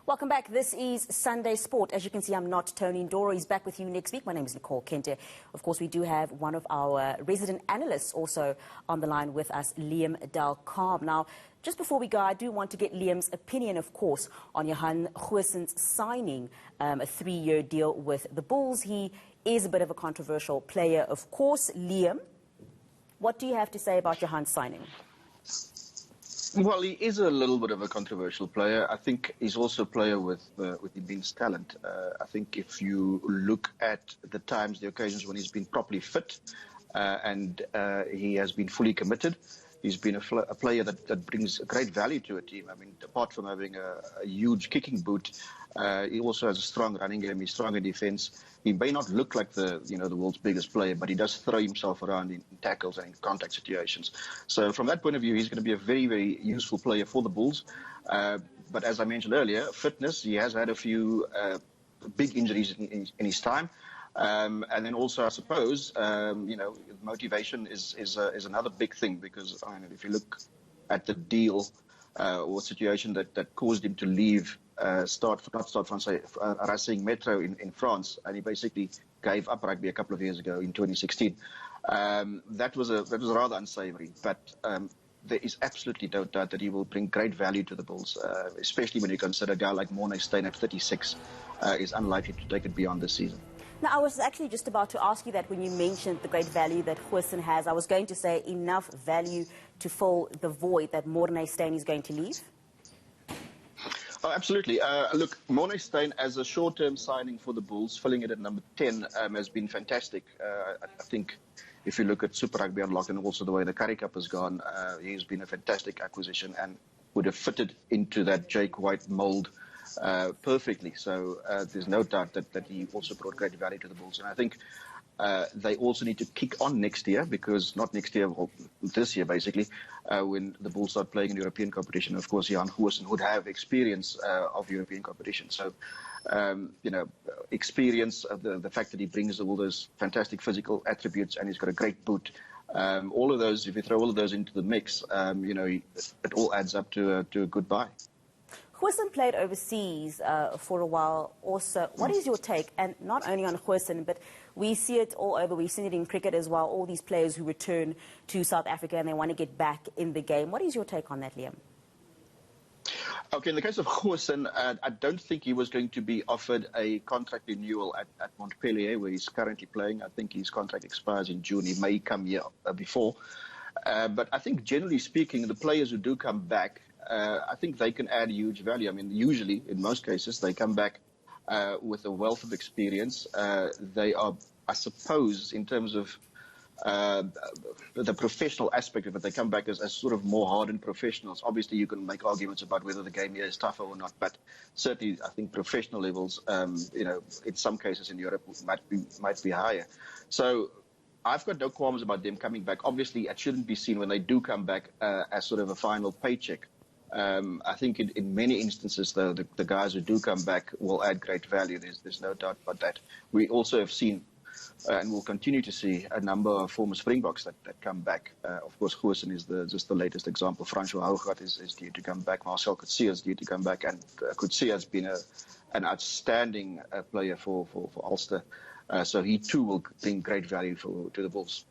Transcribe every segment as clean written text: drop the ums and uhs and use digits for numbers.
Welcome back. This is Sunday Sport. As you can see, I'm not Tony Ndoro. He's back with you next week. My name is Nicole Kente. Of course, we do have one of our resident analysts also on the line with us, Liam del Carme. Now, just before we go, I do want to get Liam's opinion, of course, on Johan Goosen's signing a 3-year deal with the Bulls. He is a bit of a controversial player, of course. Liam, what do you have to say about Johan's signing? Well, he is a little bit of a controversial player. I think he's also a player with immense talent. I think if you look at the times, the occasions when he's been properly fit and he has been fully committed, he's been a player that brings great value to a team. I mean, apart from having a huge kicking boot, he also has a strong running game. He's strong in defense. He may not look like the world's biggest player, but he does throw himself around in tackles and in contact situations. So from that point of view, he's going to be a very, very useful player for the Bulls. But as I mentioned earlier, fitness, he has had a few big injuries in his time. And then also, I suppose, motivation is another big thing, because if you look at the deal or situation that caused him to leave, Racing Metro in France, and he basically gave up rugby a couple of years ago in 2016. That was rather unsavory, but there is absolutely no doubt that he will bring great value to the Bulls, especially when you consider a guy like Morné Steyn at 36 is unlikely to take it beyond this season. Now, I was actually just about to ask you that when you mentioned the great value that Goosen has. I was going to say enough value to fill the void that Morné Steyn is going to leave. Oh, absolutely. Look, Morné Steyn as a short-term signing for the Bulls, filling it at number 10, has been fantastic. I think if you look at Super Rugby Unlocked and also the way the Currie Cup has gone, he's been a fantastic acquisition and would have fitted into that Jake White mould perfectly. So there's no doubt that he also brought great value to the Bulls. And I think they also need to kick on next year, because not next year, well, this year basically, when the Bulls start playing in European competition. Of course, Johan Goosen would have experience of European competition. So, experience, the fact that he brings all those fantastic physical attributes and he's got a great boot. All of those, if you throw all of those into the mix, it all adds up to a good buy. Goosen played overseas for a while also. What is your take, and not only on Goosen, but we see it all over. We've seen it in cricket as well, all these players who return to South Africa and they want to get back in the game. What is your take on that, Liam? Okay, in the case of Goosen, I don't think he was going to be offered a contract renewal at Montpellier, where he's currently playing. I think his contract expires in June. He may come here before. But I think, generally speaking, the players who do come back, I think they can add huge value. I mean, usually, in most cases, they come back with a wealth of experience. They are, I suppose, in terms of the professional aspect of it, they come back as sort of more hardened professionals. Obviously, you can make arguments about whether the game here is tougher or not, but certainly, I think professional levels, in some cases in Europe, might be higher. So I've got no qualms about them coming back. Obviously, it shouldn't be seen when they do come back as sort of a final paycheck. I think in many instances, though, the guys who do come back will add great value. There's no doubt about that. We also have seen and will continue to see a number of former Springboks that come back. Of course, Goosen is just the latest example. Francois Hougaard is due to come back. Marcel Coetzee is due to come back. And Coetzee has been an outstanding player for Ulster. So he too will bring great value to the Bulls.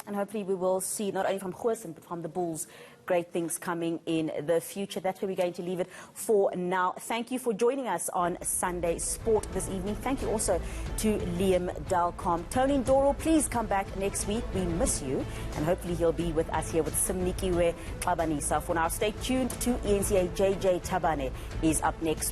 And hopefully we will see, not only from Goosen, but from the Bulls, great things coming in the future. That's where we're going to leave it for now. Thank you for joining us on Sunday Sport this evening. Thank you also to Liam del Carme. Tony Ndoro, please come back next week. We miss you. And hopefully he'll be with us here with Simnikiwe Tabanisa. For now, stay tuned to eNCA. JJ Tabane is up next.